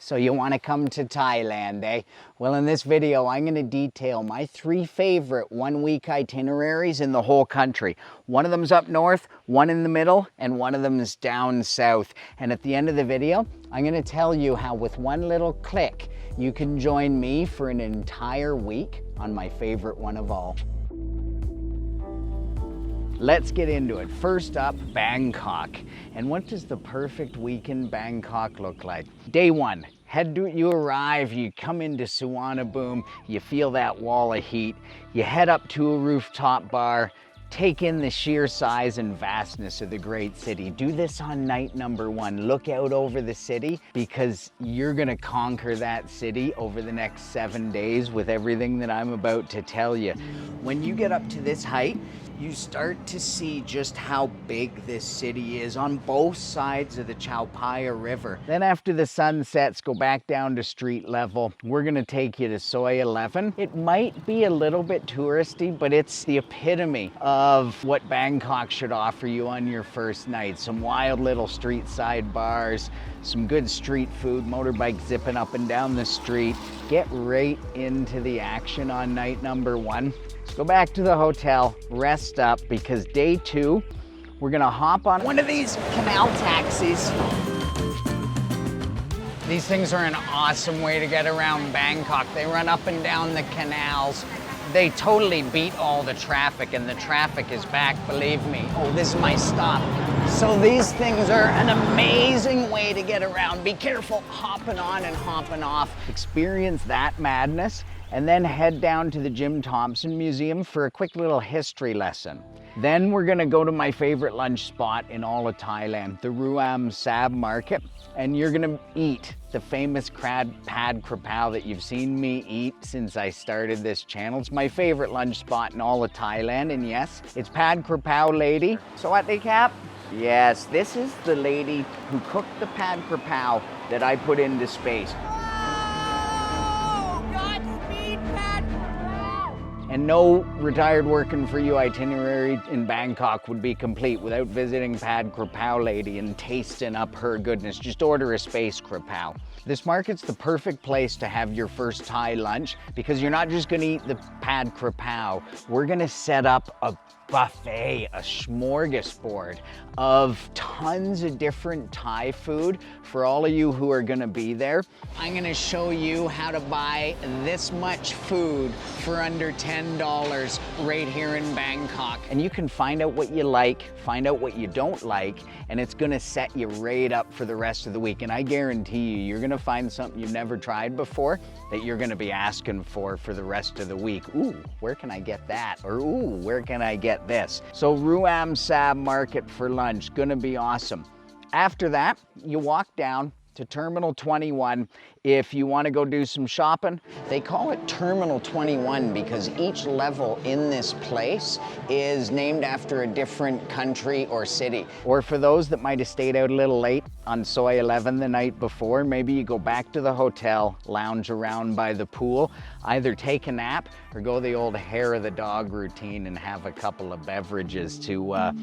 So you want to come to Thailand, eh? Well, in this video, I'm going to detail my 3 favorite one-week itineraries in the whole country. One of them's up north, one in the middle, and one of them is down south. And at the end of the video, I'm going to tell you how with one little click, you can join me for an entire week on my favorite one of all. Let's get into it. First up, Bangkok. And what does the perfect week in Bangkok look like? Day 1. You arrive, you come into Suvarnabhumi, you feel that wall of heat, you head up to a rooftop bar, take in the sheer size and vastness of the great city. Do this on night number 1. Look out over the city because you're gonna conquer that city over the next 7 days with everything that I'm about to tell you. When you get up to this height, you start to see just how big this city is on both sides of the Chao Phraya River. Then after the sun sets, go back down to street level. We're gonna take you to Soi 11. It might be a little bit touristy, but it's the epitome of what Bangkok should offer you on your first night. Some wild little street side bars, some good street food, motorbike zipping up and down the street. Get right into the action on night number 1. Go back to the hotel, rest up, because day 2, we're gonna hop on one of these canal taxis. These things are an awesome way to get around Bangkok. They run up and down the canals. They totally beat all the traffic, and the traffic is back, believe me. Oh, this is my stop. So these things are an amazing way to get around. Be careful hopping on and hopping off. Experience that madness, and then head down to the Jim Thompson Museum for a quick little history lesson. Then we're gonna go to my favorite lunch spot in all of Thailand, the Ruam Sab Market, and you're gonna eat the famous pad krapao that you've seen me eat since I started this channel. It's my favorite lunch spot in all of Thailand, and yes, it's pad krapao lady. Sawadee Kap. Yes, this is the lady who cooked the pad krapao that I put into space. And no retired working for you itinerary in Bangkok would be complete without visiting Pad Krapao lady and tasting up her goodness. Just order a space krapao. This market's the perfect place to have your first Thai lunch because you're not just gonna eat the Pad Krapao. We're gonna set up a buffet, a smorgasbord of tons of different Thai food for all of you who are gonna be there. I'm gonna show you how to buy this much food for under $10 right here in Bangkok. And you can find out what you like, find out what you don't like, and it's gonna set you right up for the rest of the week. And I guarantee you, you're gonna find something you've never tried before that you're gonna be asking for the rest of the week. Ooh, where can I get that? Or ooh, where can I get this? So Ruam Sab Market for lunch, gonna be awesome. After that, you walk down to Terminal 21 if you want to go do some shopping. They call it Terminal 21 because each level in this place is named after a different country or city. Or for those that might have stayed out a little late on Soi 11 the night before, maybe you go back to the hotel, lounge around by the pool, either take a nap or go the old hair of the dog routine and have a couple of beverages to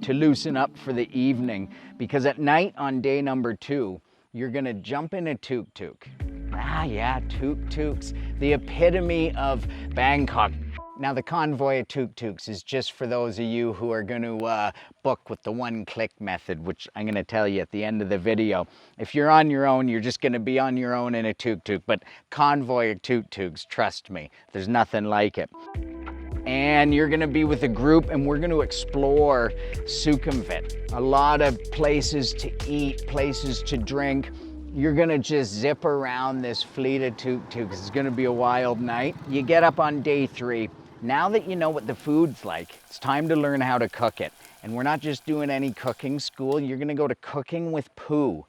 loosen up for the evening. Because at night on day number 2, you're gonna jump in a tuk-tuk. Ah yeah, tuk-tuks, the epitome of Bangkok. Now the convoy of tuk-tuks is just for those of you who are gonna book with the one-click method, which I'm gonna tell you at the end of the video. If you're on your own, you're just gonna be on your own in a tuk-tuk, but convoy of tuk-tuks, trust me, there's nothing like it. And you're gonna be with a group and we're gonna explore Sukhumvit. A lot of places to eat, places to drink. You're gonna just zip around this fleet of tuk-tuks. It's gonna be a wild night. You get up on day 3. Now that you know what the food's like, it's time to learn how to cook it. And we're not just doing any cooking school, you're gonna go to Cooking with Poo.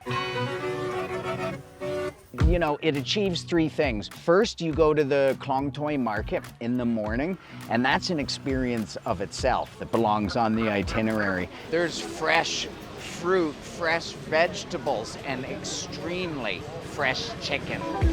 You know, it achieves 3 things. First, you go to the Klong Toi market in the morning, and that's an experience of itself that belongs on the itinerary. There's fresh fruit, fresh vegetables, and extremely fresh chicken. This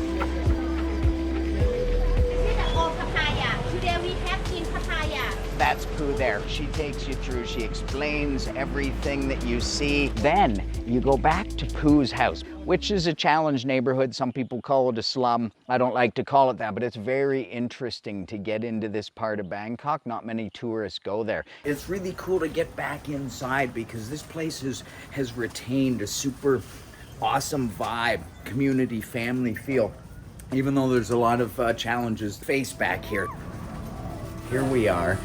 is the old papaya. Today we have in papaya. That's Pooh there. She takes you through, she explains everything that you see. Then you go back to Pooh's house, which is a challenge neighborhood. Some people call it a slum. I don't like to call it that, but it's very interesting to get into this part of Bangkok. Not many tourists go there. It's really cool to get back inside because this place has retained a super awesome vibe, community, family feel, even though there's a lot of challenges faced back here. Here we are,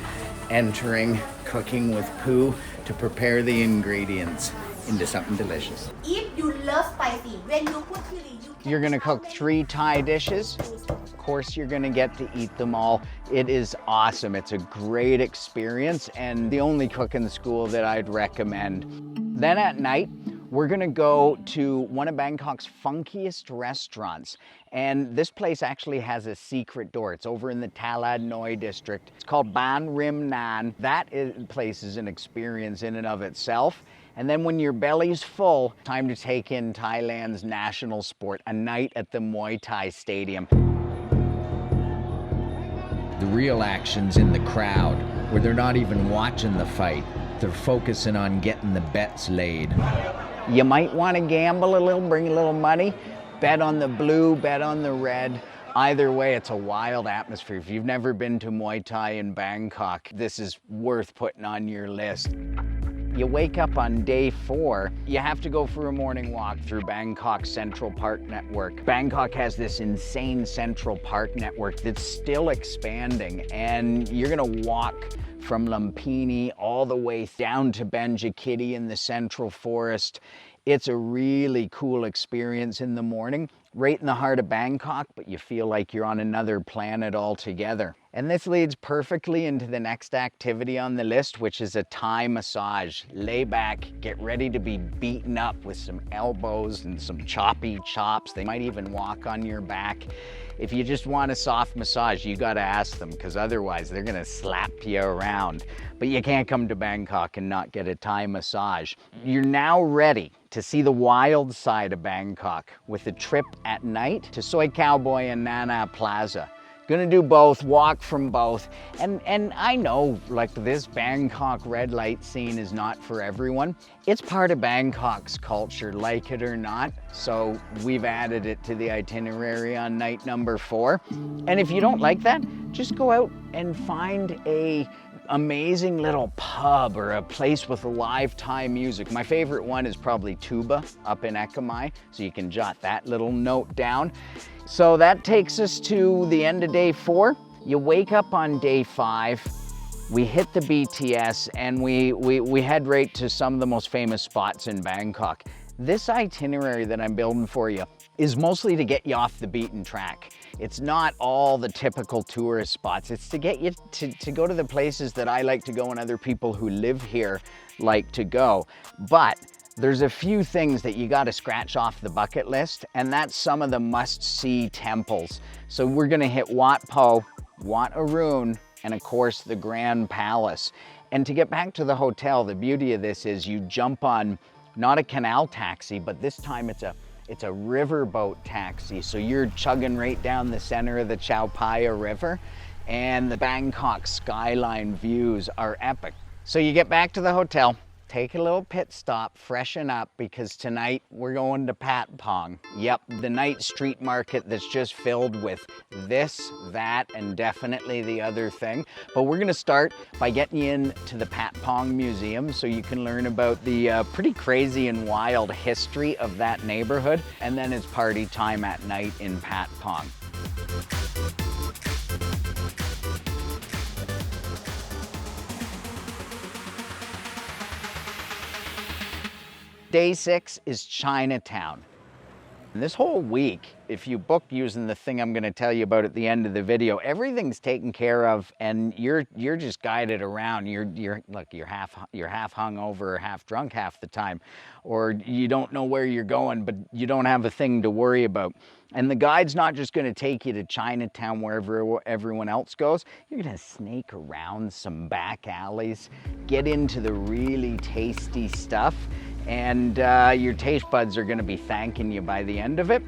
entering Cooking with Pooh to prepare the ingredients into something delicious. If you love spicy, when you put chili, You're gonna cook 3 Thai dishes. Of course, you're gonna get to eat them all. It is awesome. It's a great experience and the only cooking school that I'd recommend. Then at night, we're gonna go to one of Bangkok's funkiest restaurants. And this place actually has a secret door. It's over in the Thailand Noi district. It's called Ban Rim Nan. That place is an experience in and of itself. And then when your belly's full, time to take in Thailand's national sport, a night at the Muay Thai Stadium. The real action's in the crowd, where they're not even watching the fight. They're focusing on getting the bets laid. You might want to gamble a little, bring a little money, bet on the blue, bet on the red. Either way, it's a wild atmosphere. If you've never been to Muay Thai in Bangkok, this is worth putting on your list. You wake up on day 4, you have to go for a morning walk through Bangkok Central Park Network. Bangkok has this insane Central Park network that's still expanding, and you're gonna walk from Lumpini all the way down to Benjikiti in the Central Forest. It's a really cool experience in the morning, right in the heart of Bangkok, but you feel like you're on another planet altogether. And this leads perfectly into the next activity on the list, which is a Thai massage. Lay back, get ready to be beaten up with some elbows and some choppy chops. They might even walk on your back. If you just want a soft massage, you gotta ask them, because otherwise they're gonna slap you around. But you can't come to Bangkok and not get a Thai massage. You're now ready to see the wild side of Bangkok with a trip at night to Soi Cowboy and Nana Plaza. Gonna do both, walk from both. And I know, like, this Bangkok red light scene is not for everyone. It's part of Bangkok's culture, like it or not. So we've added it to the itinerary on night number 4. And if you don't like that, just go out and find a amazing little pub or a place with live Thai music. My favorite one is probably Tuba up in Ekamai, so you can jot that little note down. So that takes us to the end of day 4. You wake up on day 5, we hit the BTS, and we head right to some of the most famous spots in Bangkok. This itinerary that I'm building for you is mostly to get you off the beaten track. It's not all the typical tourist spots. It's to get you to go to the places that I like to go and other people who live here like to go. But there's a few things that you got to scratch off the bucket list, and that's some of the must-see temples. So we're gonna hit Wat Po, Wat Arun, and of course the Grand Palace. And to get back to the hotel, the beauty of this is you jump on not a canal taxi, but this time it's a riverboat taxi. So you're chugging right down the center of the Chao Phraya River, and the Bangkok skyline views are epic. So you get back to the hotel, take a little pit stop, freshen up, because tonight we're going to Patpong. Yep, the night street market that's just filled with this, that, and definitely the other thing. But we're gonna start by getting you into the Patpong Museum so you can learn about the pretty crazy and wild history of that neighborhood. And then it's party time at night in Patpong. Day 6 is Chinatown. And this whole week, if you book using the thing I'm gonna tell you about at the end of the video, everything's taken care of, and you're just guided around. You're half hung over or half drunk half the time, or you don't know where you're going, but you don't have a thing to worry about. And the guide's not just gonna take you to Chinatown wherever everyone else goes. You're gonna snake around some back alleys, get into the really tasty stuff, and your taste buds are gonna be thanking you by the end of it.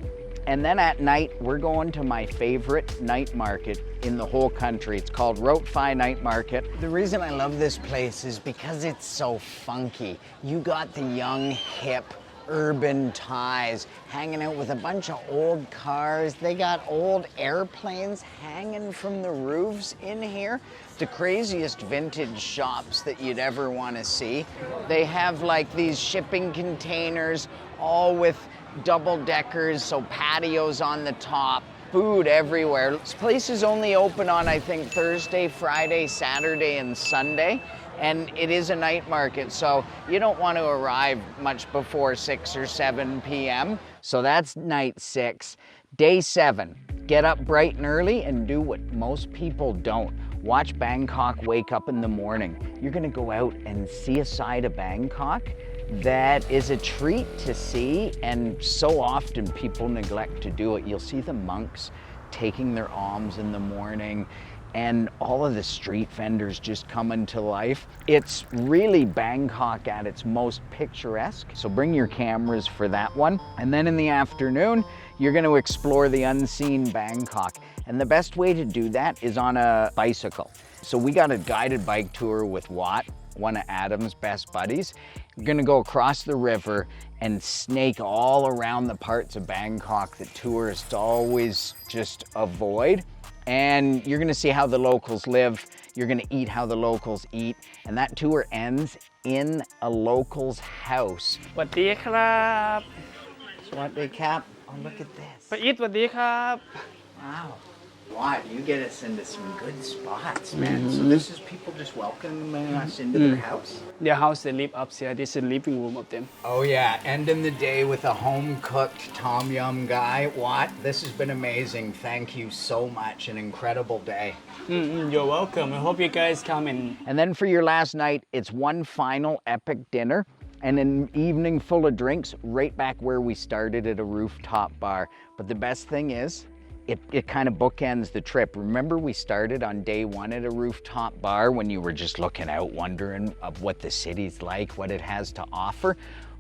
And then at night, we're going to my favorite night market in the whole country. It's called Railay Night Market. The reason I love this place is because it's so funky. You got the young, hip, urban Thais hanging out with a bunch of old cars. They got old airplanes hanging from the roofs in here. The craziest vintage shops that you'd ever want to see. They have like these shipping containers, all with double deckers, so patios on the top, food everywhere. This place is only open on, I think, Thursday, Friday, Saturday, and Sunday. And it is a night market, so you don't want to arrive much before 6 or 7 p.m. So that's night 6. Day 7, get up bright and early and do what most people don't. Watch Bangkok wake up in the morning. You're gonna go out and see a side of Bangkok that is a treat to see, and so often people neglect to do it. You'll see the monks taking their alms in the morning, and all of the street vendors just coming to life. It's really Bangkok at its most picturesque, so bring your cameras for that one. And then in the afternoon, you're going to explore the unseen Bangkok. And the best way to do that is on a bicycle. So we got a guided bike tour with Watt, one of Adam's best buddies. You're gonna go across the river and snake all around the parts of Bangkok that tourists always just avoid. And you're gonna see how the locals live. You're gonna eat how the locals eat. And that tour ends in a local's house. สวัสดีครับ Swatte Cap. Oh, look at this. ป้าอิทสวัสดีครับ Wow. Wow, you get us into some good spots, man. So this is people just welcoming us into their house? Their house they live upstairs. This is the living room of them. Oh yeah, ending the day with a home-cooked tom yum guy. What? This has been amazing. Thank you so much. An incredible day. You're welcome. I hope you guys come and And then for your last night, it's one final epic dinner and an evening full of drinks right back where we started at a rooftop bar. But the best thing is, it kind of bookends the trip. Remember we started on day 1 at a rooftop bar when you were just looking out, wondering of what the city's like, what it has to offer?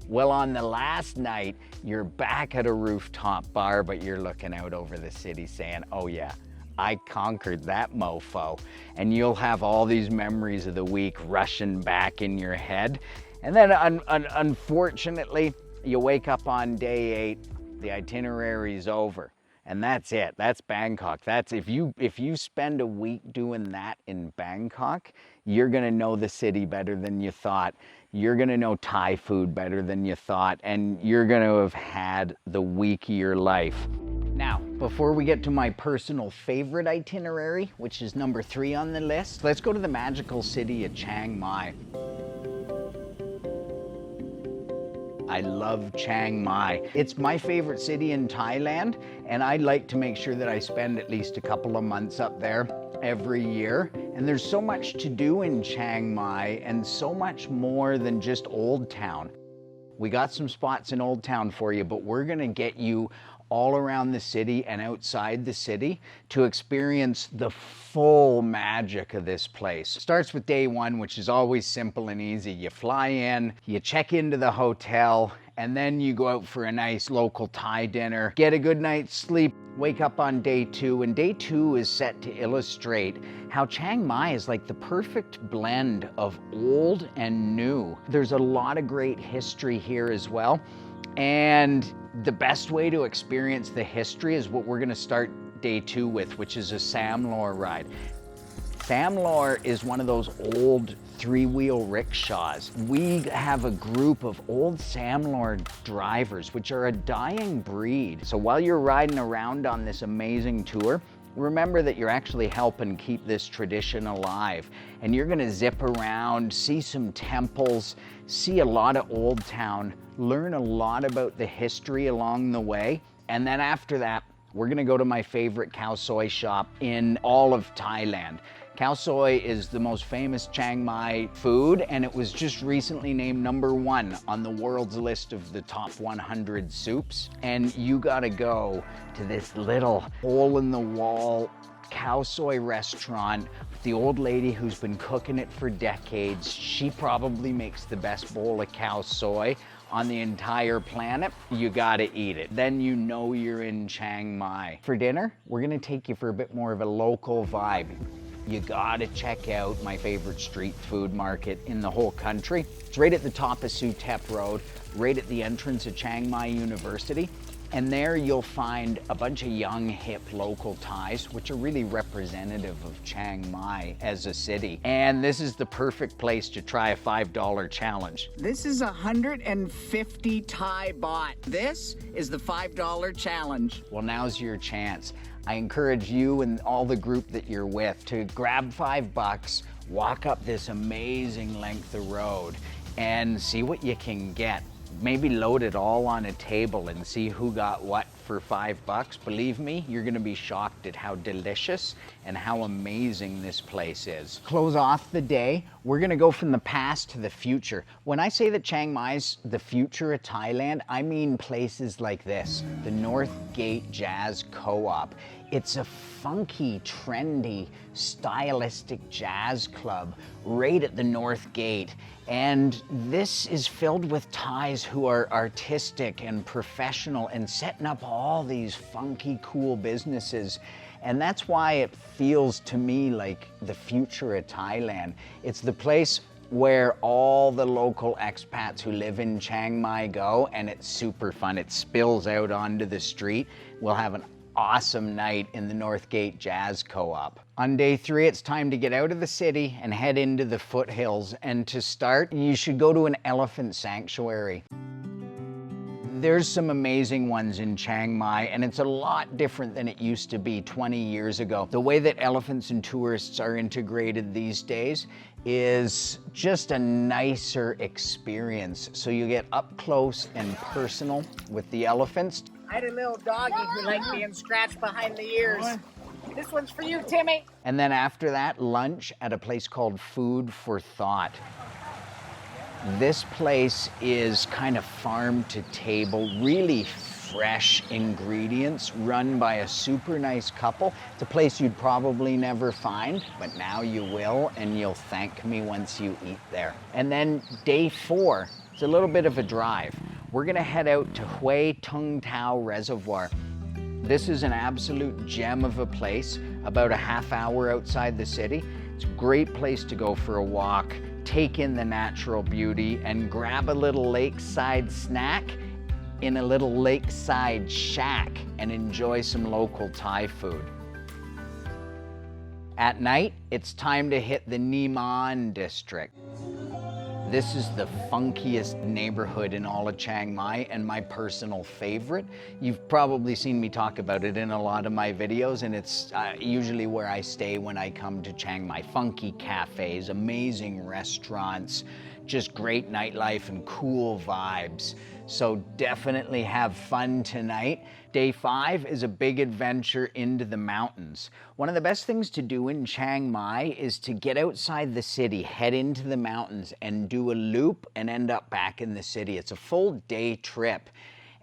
Well, on the last night, you're back at a rooftop bar, but you're looking out over the city saying, oh yeah, I conquered that mofo. And you'll have all these memories of the week rushing back in your head. And then unfortunately, you wake up on day 8, the itinerary's over. And that's it. That's Bangkok. That's if you spend a week doing that in Bangkok, you're gonna know the city better than you thought. You're gonna know Thai food better than you thought, and you're gonna have had the week of your life. Now, before we get to my personal favorite itinerary, which is number 3 on the list, let's go to the magical city of Chiang Mai. I love Chiang Mai. It's my favorite city in Thailand, and I like to make sure that I spend at least a couple of months up there every year. And there's so much to do in Chiang Mai, and so much more than just Old Town. We got some spots in Old Town for you, but we're gonna get you all around the city and outside the city to experience the full magic of this place. Starts with day 1, which is always simple and easy. You fly in, you check into the hotel, and then you go out for a nice local Thai dinner, get a good night's sleep, wake up on day 2, and day 2 is set to illustrate how Chiang Mai is like the perfect blend of old and new. There's a lot of great history here as well, and the best way to experience the history is what we're gonna start day 2 with, which is a Samlor ride. Samlor is one of those old 3-wheel rickshaws. We have a group of old Samlor drivers, which are a dying breed. So while you're riding around on this amazing tour, remember that you're actually helping keep this tradition alive. And you're gonna zip around, see some temples, see a lot of Old Town, learn a lot about the history along the way. And then after that, we're gonna go to my favorite Khao Soi shop in all of Thailand. Khao Soi is the most famous Chiang Mai food, and it was just recently named number 1 on the world's list of the top 100 soups. And you gotta go to this little hole-in-the-wall Khao Soi restaurant with the old lady who's been cooking it for decades. She probably makes the best bowl of Khao Soi on the entire planet, you gotta eat it. Then you know you're in Chiang Mai. For dinner, we're gonna take you for a bit more of a local vibe. You gotta check out my favorite street food market in the whole country. It's right at the top of Suthep Road, right at the entrance of Chiang Mai University. And there you'll find a bunch of young, hip local Thais, which are really representative of Chiang Mai as a city. And this is the perfect place to try a $5 challenge. This is 150 Thai baht. This is the $5 challenge. Well, now's your chance. I encourage you and all the group that you're with to grab $5, walk up this amazing length of road and see what you can get. Maybe load it all on a table and see who got what for $5. Believe me, you're gonna be shocked at how delicious and how amazing this place is. Close off the day, we're gonna go from the past to the future. When I say that Chiang Mai's the future of Thailand, I mean places like this, the North Gate Jazz Co-op. It's a funky, trendy, stylistic jazz club right at the North Gate. And this is filled with Thais who are artistic and professional and setting up all these funky, cool businesses. And that's why it feels to me like the future of Thailand. It's the place where all the local expats who live in Chiang Mai go, and it's super fun. It spills out onto the street. We'll have an awesome night in the North Gate Jazz Co-op. On day 3, it's time to get out of the city and head into the foothills. And to start, you should go to an elephant sanctuary. There's some amazing ones in Chiang Mai, and it's a lot different than it used to be 20 years ago. The way that elephants and tourists are integrated these days is just a nicer experience. So you get up close and personal with the elephants. I had a little doggy who liked being scratched behind the ears. This one's for you, Timmy. And then after that, lunch at a place called Food for Thought. This place is kind of farm to table, really fresh ingredients run by a super nice couple. It's a place you'd probably never find, but now you will, and you'll thank me once you eat there. And then day 4, it's a little bit of a drive. We're gonna head out to Huay Tung Reservoir. This is an absolute gem of a place, about a half hour outside the city. It's a great place to go for a walk, take in the natural beauty, and grab a little lakeside snack in a little lakeside shack and enjoy some local Thai food. At night, it's time to hit the Nimman district. This is the funkiest neighborhood in all of Chiang Mai and my personal favorite. You've probably seen me talk about it in a lot of my videos, and it's usually where I stay when I come to Chiang Mai. Funky cafes, amazing restaurants, just great nightlife and cool vibes. So definitely have fun tonight. Day 5 is a big adventure into the mountains. One of the best things to do in Chiang Mai is to get outside the city, head into the mountains, and do a loop and end up back in the city. It's a full day trip.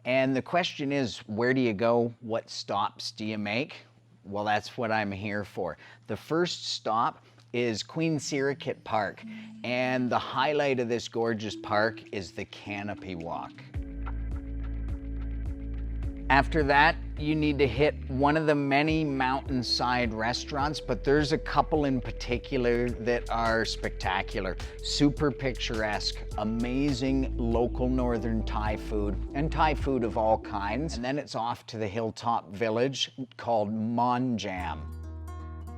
And the question is, where do you go? What stops do you make? Well, that's what I'm here for. The first stop is Queen Sirikit Park. And the highlight of this gorgeous park is the canopy walk. After that, you need to hit one of the many mountainside restaurants, but there's a couple in particular that are spectacular. Super picturesque, amazing local northern Thai food, and Thai food of all kinds. And then it's off to the hilltop village called Mon Jam.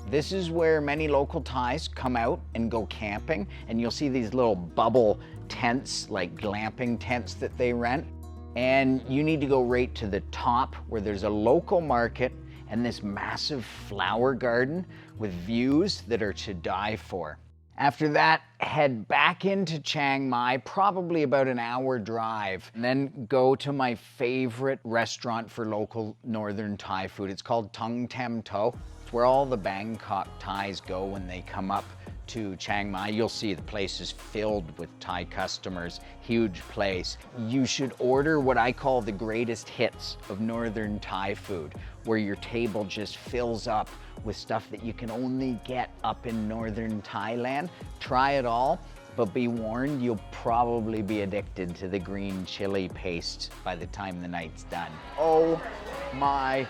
This is where many local Thais come out and go camping, and you'll see these little bubble tents, like glamping tents that they rent. And you need to go right to the top where there's a local market and this massive flower garden with views that are to die for. After that, head back into Chiang Mai, probably about an hour drive, and then go to my favorite restaurant for local northern Thai food. It's called Tung Tem To. It's where all the Bangkok Thais go when they come up to Chiang Mai. You'll see the place is filled with Thai customers, huge place. You should order what I call the greatest hits of northern Thai food, where your table just fills up with stuff that you can only get up in northern Thailand. Try it all. but be warned, you'll probably be addicted to the green chili paste by the time the night's done. Oh my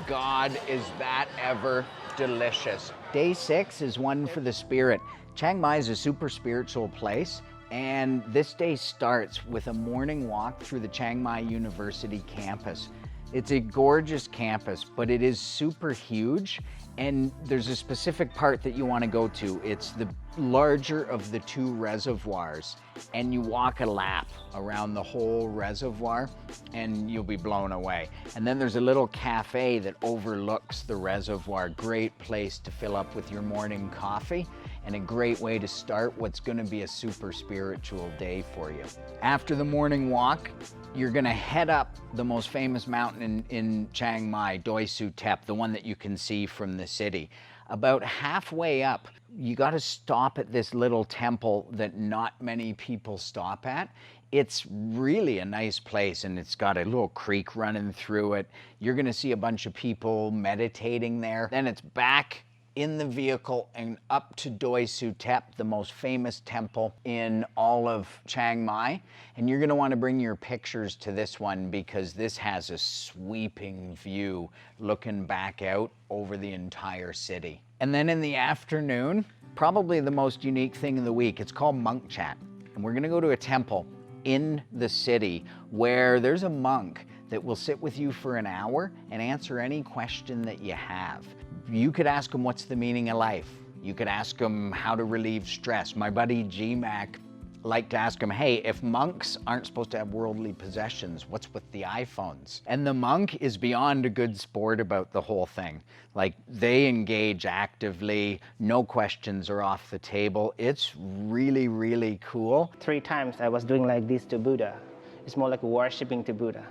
God, is that ever delicious. Day 6 is one for the spirit. Chiang Mai is a super spiritual place, and this day starts with a morning walk through the Chiang Mai University campus. It's a gorgeous campus, but it is super huge, and there's a specific part that you want to go to. It's the larger of the 2 reservoirs, and you walk a lap around the whole reservoir and you'll be blown away. And then there's a little cafe that overlooks the reservoir. Great place to fill up with your morning coffee and a great way to start what's going to be a super spiritual day for you. After the morning walk, you're going to head up the most famous mountain in Chiang Mai, Doi Suthep, the one that you can see from the city. About halfway up, you got to stop at this little temple that not many people stop at. It's really a nice place, and it's got a little creek running through it. You're going to see a bunch of people meditating there. Then it's back in the vehicle and up to Doi Suthep, the most famous temple in all of Chiang Mai. And you're gonna wanna bring your pictures to this one because this has a sweeping view looking back out over the entire city. And then in the afternoon, probably the most unique thing of the week, it's called Monk Chat. And we're gonna go to a temple in the city where there's a monk that will sit with you for an hour and answer any question that you have. You could ask him what's the meaning of life. You could ask him how to relieve stress. My buddy G-Mac liked to ask him, hey, if monks aren't supposed to have worldly possessions, what's with the iPhones? And the monk is beyond a good sport about the whole thing. Like, they engage actively, no questions are off the table. It's really, really cool. 3 times I was doing like this to Buddha. It's more like worshiping to Buddha.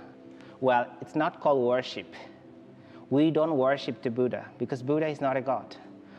Well, it's not called worship. We don't worship the Buddha because Buddha is not a god.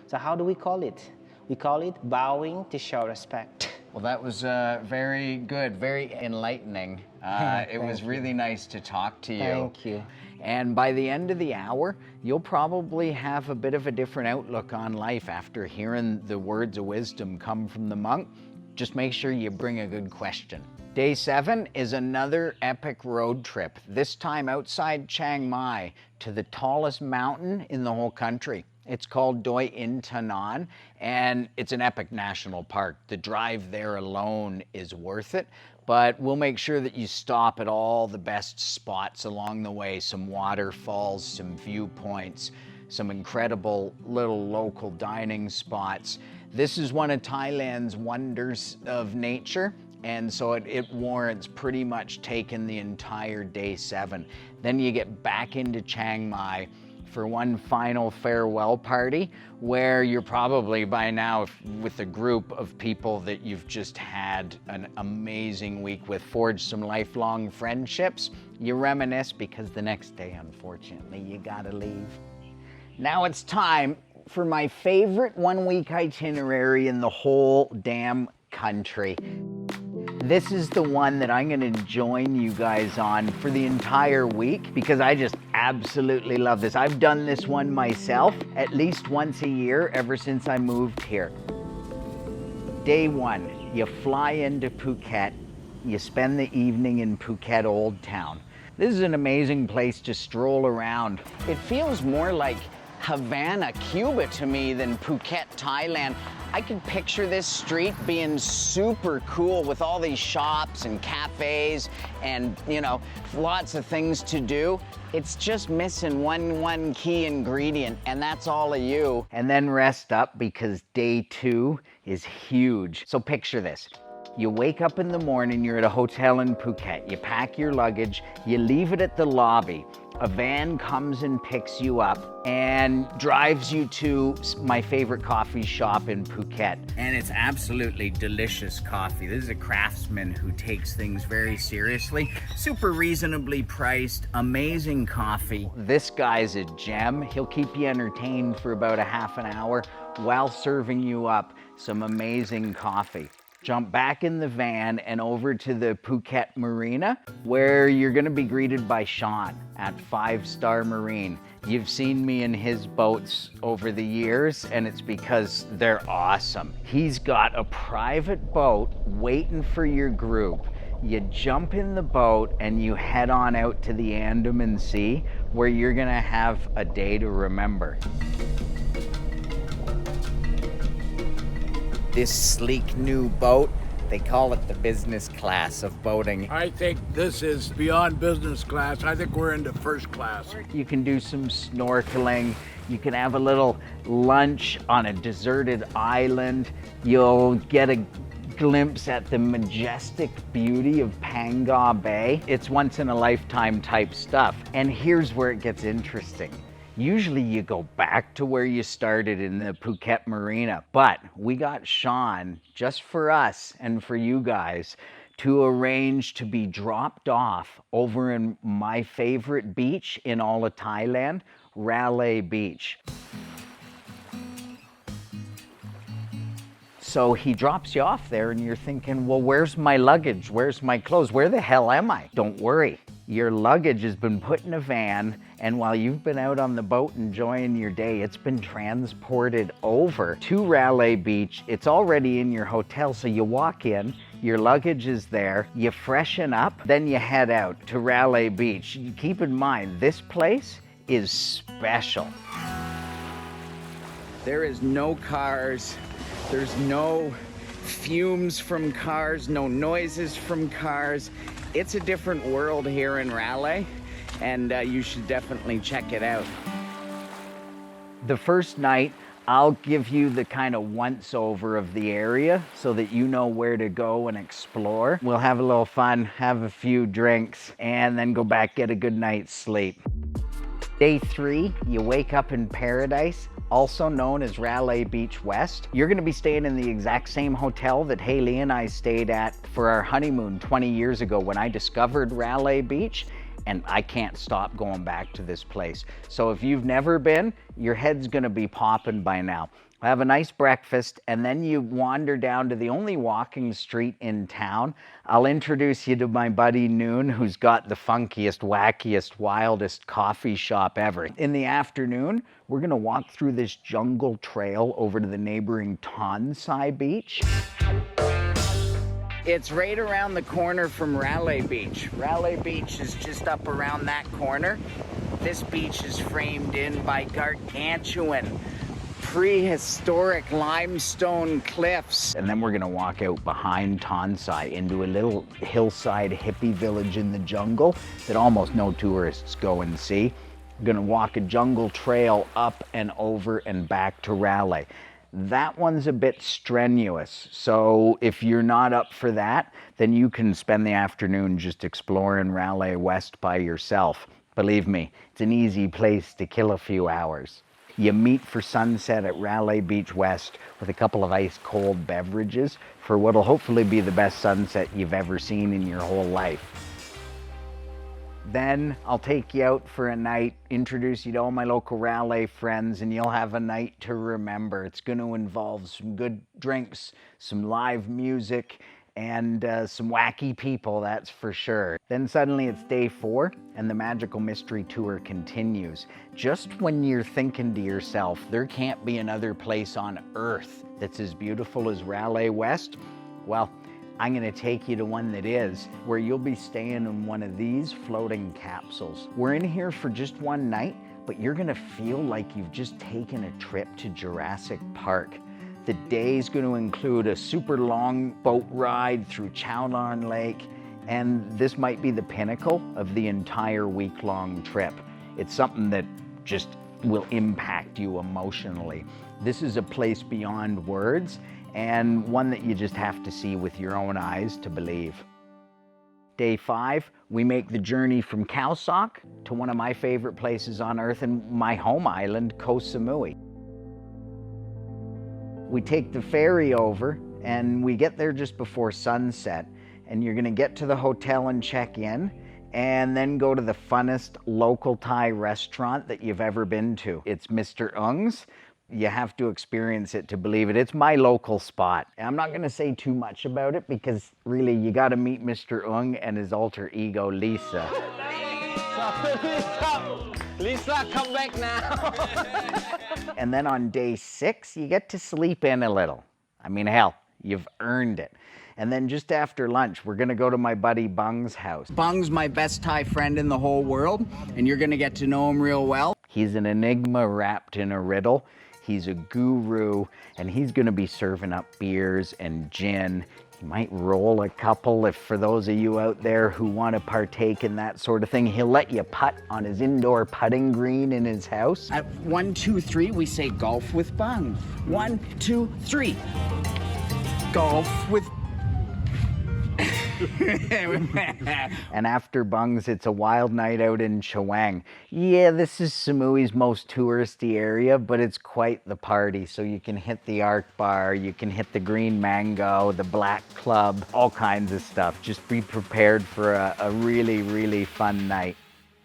So how do we call it? We call it bowing to show respect. Well, that was very good, very enlightening. It was really nice to talk to you. Thank you. And by the end of the hour, you'll probably have a bit of a different outlook on life after hearing the words of wisdom come from the monk. Just make sure you bring a good question. Day 7 is another epic road trip, this time outside Chiang Mai to the tallest mountain in the whole country. It's called Doi Inthanon, and it's an epic national park. The drive there alone is worth it, but we'll make sure that you stop at all the best spots along the way, some waterfalls, some viewpoints, some incredible little local dining spots. This is one of Thailand's wonders of nature, and so it warrants pretty much taking the entire day 7. Then you get back into Chiang Mai for one final farewell party where you're probably by now with a group of people that you've just had an amazing week with, forged some lifelong friendships. You reminisce because the next day, unfortunately, you gotta leave. Now it's time for my favorite one-week itinerary in the whole damn country. This is the one that I'm gonna join you guys on for the entire week because I just absolutely love this. I've done this one myself at least once a year ever since I moved here. Day 1, you fly into Phuket. You spend the evening in Phuket Old Town. This is an amazing place to stroll around. It feels more like Havana, Cuba to me than Phuket, Thailand. I could picture this street being super cool with all these shops and cafes and, you know, lots of things to do. It's just missing one key ingredient, and that's all of you. And then rest up because day 2 is huge. So picture this. You wake up in the morning, you're at a hotel in Phuket, you pack your luggage, you leave it at the lobby. A van comes and picks you up and drives you to my favorite coffee shop in Phuket. And it's absolutely delicious coffee. This is a craftsman who takes things very seriously. Super reasonably priced, amazing coffee. This guy's a gem. He'll keep you entertained for about a half an hour while serving you up some amazing coffee. Jump back in the van and over to the Phuket Marina, where you're gonna be greeted by Sean at 5 Star Marine. You've seen me in his boats over the years, and it's because they're awesome. He's got a private boat waiting for your group. You jump in the boat and you head on out to the Andaman Sea, where you're gonna have a day to remember. This sleek new boat, they call it the business class of boating. I think this is beyond business class. I think we're into first class. You can do some snorkeling. You can have a little lunch on a deserted island. You'll get a glimpse at the majestic beauty of Pangong Bay. It's once in a lifetime type stuff. And here's where it gets interesting. Usually you go back to where you started in the Phuket Marina, but we got Sean, just for us and for you guys, to arrange to be dropped off over in my favorite beach in all of Thailand, Railay Beach. So he drops you off there and you're thinking, well, where's my luggage? Where's my clothes? Where the hell am I? Don't worry. Your luggage has been put in a van, and while you've been out on the boat enjoying your day, it's been transported over to Railay Beach. It's already in your hotel, so you walk in, your luggage is there, you freshen up, then you head out to Railay Beach. Keep in mind, this place is special. There is no cars, there's no fumes from cars, no noises from cars. It's a different world here in Railay, and you should definitely check it out. The first night, I'll give you the kind of once-over of the area so that you know where to go and explore. We'll have a little fun, have a few drinks, and then go back, get a good night's sleep. Day 3, you wake up in paradise, also known as Railay Beach West. You're gonna be staying in the exact same hotel that Haley and I stayed at for our honeymoon 20 years ago when I discovered Railay Beach, and I can't stop going back to this place. So if you've never been, your head's gonna be popping by now. Have a nice breakfast, and then you wander down to the only walking street in town. I'll introduce you to my buddy Noon, who's got the funkiest, wackiest, wildest coffee shop ever. In the afternoon, we're gonna walk through this jungle trail over to the neighboring Sai Beach. It's right around the corner from Railay Beach. Railay Beach is just up around that corner. This beach is framed in by gargantuan prehistoric limestone cliffs. And then we're gonna walk out behind Sai into a little hillside hippie village in the jungle that almost no tourists go and see. We're gonna walk a jungle trail up and over and back to Railay. That one's a bit strenuous, so if you're not up for that, then you can spend the afternoon just exploring Railay West by yourself. Believe me, it's an easy place to kill a few hours. You meet for sunset at Railay Beach West with a couple of ice-cold beverages for what'll hopefully be the best sunset you've ever seen in your whole life. Then I'll take you out for a night, introduce you to all my local Railay friends, and you'll have a night to remember. It's going to involve some good drinks, some live music, and some wacky people, that's for sure. Then suddenly it's day 4 and the magical mystery tour continues. Just when you're thinking to yourself, there can't be another place on earth that's as beautiful as Railay West, well, I'm gonna take you to one that is, where you'll be staying in one of these floating capsules. We're in here for just one night, but you're gonna feel like you've just taken a trip to Jurassic Park. The day's going to include a super long boat ride through Chaweng Lake, and this might be the pinnacle of the entire week-long trip. It's something that just will impact you emotionally. This is a place beyond words, and one that you just have to see with your own eyes to believe. Day 5, we make the journey from Khao Sok to one of my favorite places on earth and my home island, Koh Samui. We take the ferry over and we get there just before sunset, and you're gonna get to the hotel and check in and then go to the funnest local Thai restaurant that you've ever been to. It's Mr. Eung's. You have to experience it to believe it. It's my local spot. And I'm not going to say too much about it because really you got to meet Mr. Eung and his alter ego, Lisa. Lisa, come back now. And then on day 6, you get to sleep in a little. I mean, hell, you've earned it. And then just after lunch, we're gonna go to my buddy Bung's house. Bung's my best Thai friend in the whole world, and you're gonna get to know him real well. He's an enigma wrapped in a riddle. He's a guru, and he's gonna be serving up beers and gin. He might roll a couple if for those of you out there who want to partake in that sort of thing. He'll let you putt on his indoor putting green in his house. At 1, 2, 3, we say golf with Bung. 1, 2, 3. Golf with And after Bung's, it's a wild night out in Chaweng. Yeah, this is Samui's most touristy area, but it's quite the party. So you can hit the Arc Bar, you can hit the Green Mango, the Black Club, all kinds of stuff. Just be prepared for a really, really fun night.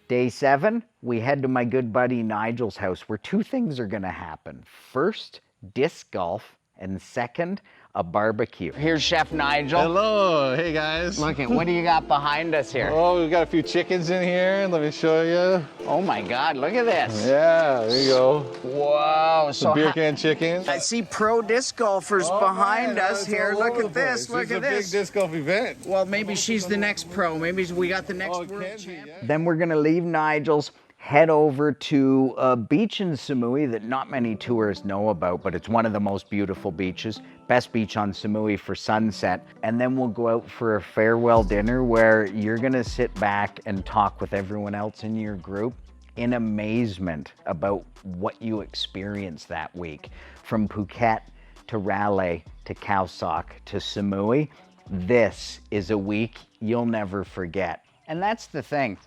Day 7, we head to my good buddy Nigel's house where 2 things are gonna happen. First, disc golf, and second, a barbecue. Here's Chef Nigel. Hello, hey guys. Look at, what do you got behind us here? Oh, we've got a few chickens in here. Let me show you. Oh my God, look at this. Yeah, there you go. Whoa, so Beer can chickens. I see pro disc golfers behind us here. Look at this, look at this. It's a big disc golf event. Well, maybe she's the next pro. Maybe we got the next world can be, champion. yeah. Then we're gonna leave Nigel's, head over to a beach in Samui that not many tourists know about, but it's one of the most beautiful beaches. Best beach on Samui for sunset. And then we'll go out for a farewell dinner where you're gonna sit back and talk with everyone else in your group in amazement about what you experienced that week. From Phuket to Railay to Khao Sok to Samui, this is a week you'll never forget. And that's the thing.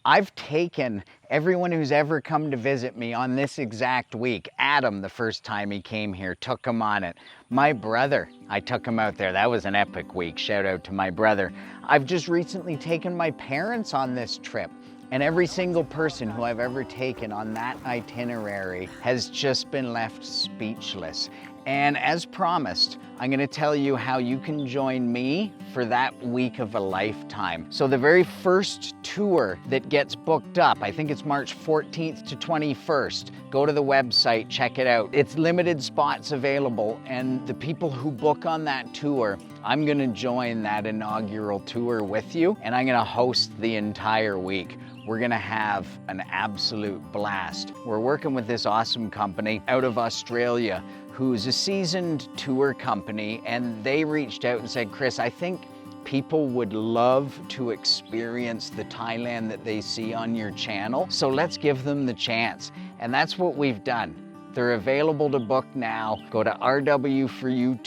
I've taken everyone who's ever come to visit me on this exact week. Adam, the first time he came here, took him on it. My brother, I took him out there. That was an epic week. Shout out to my brother. I've just recently taken my parents on this trip. And every single person who I've ever taken on that itinerary has just been left speechless. And as promised, I'm gonna tell you how you can join me for that week of a lifetime. So the very first tour that gets booked up, I think it's March 14th to 21st. Go to the website, check it out. It's limited spots available, and the people who book on that tour, I'm gonna join that inaugural tour with you, and I'm gonna host the entire week. We're gonna have an absolute blast. We're working with this awesome company out of Australia who's a seasoned tour company, and they reached out and said, Chris, I think people would love to experience the Thailand that they see on your channel, so let's give them the chance. And that's what we've done. They're available to book now. Go to RW4U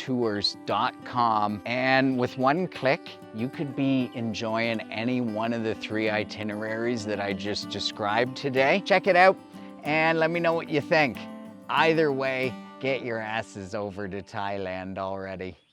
and with one click, you could be enjoying any one of the 3 itineraries that I just described today. Check it out and let me know what you think. Either way, get your asses over to Thailand already.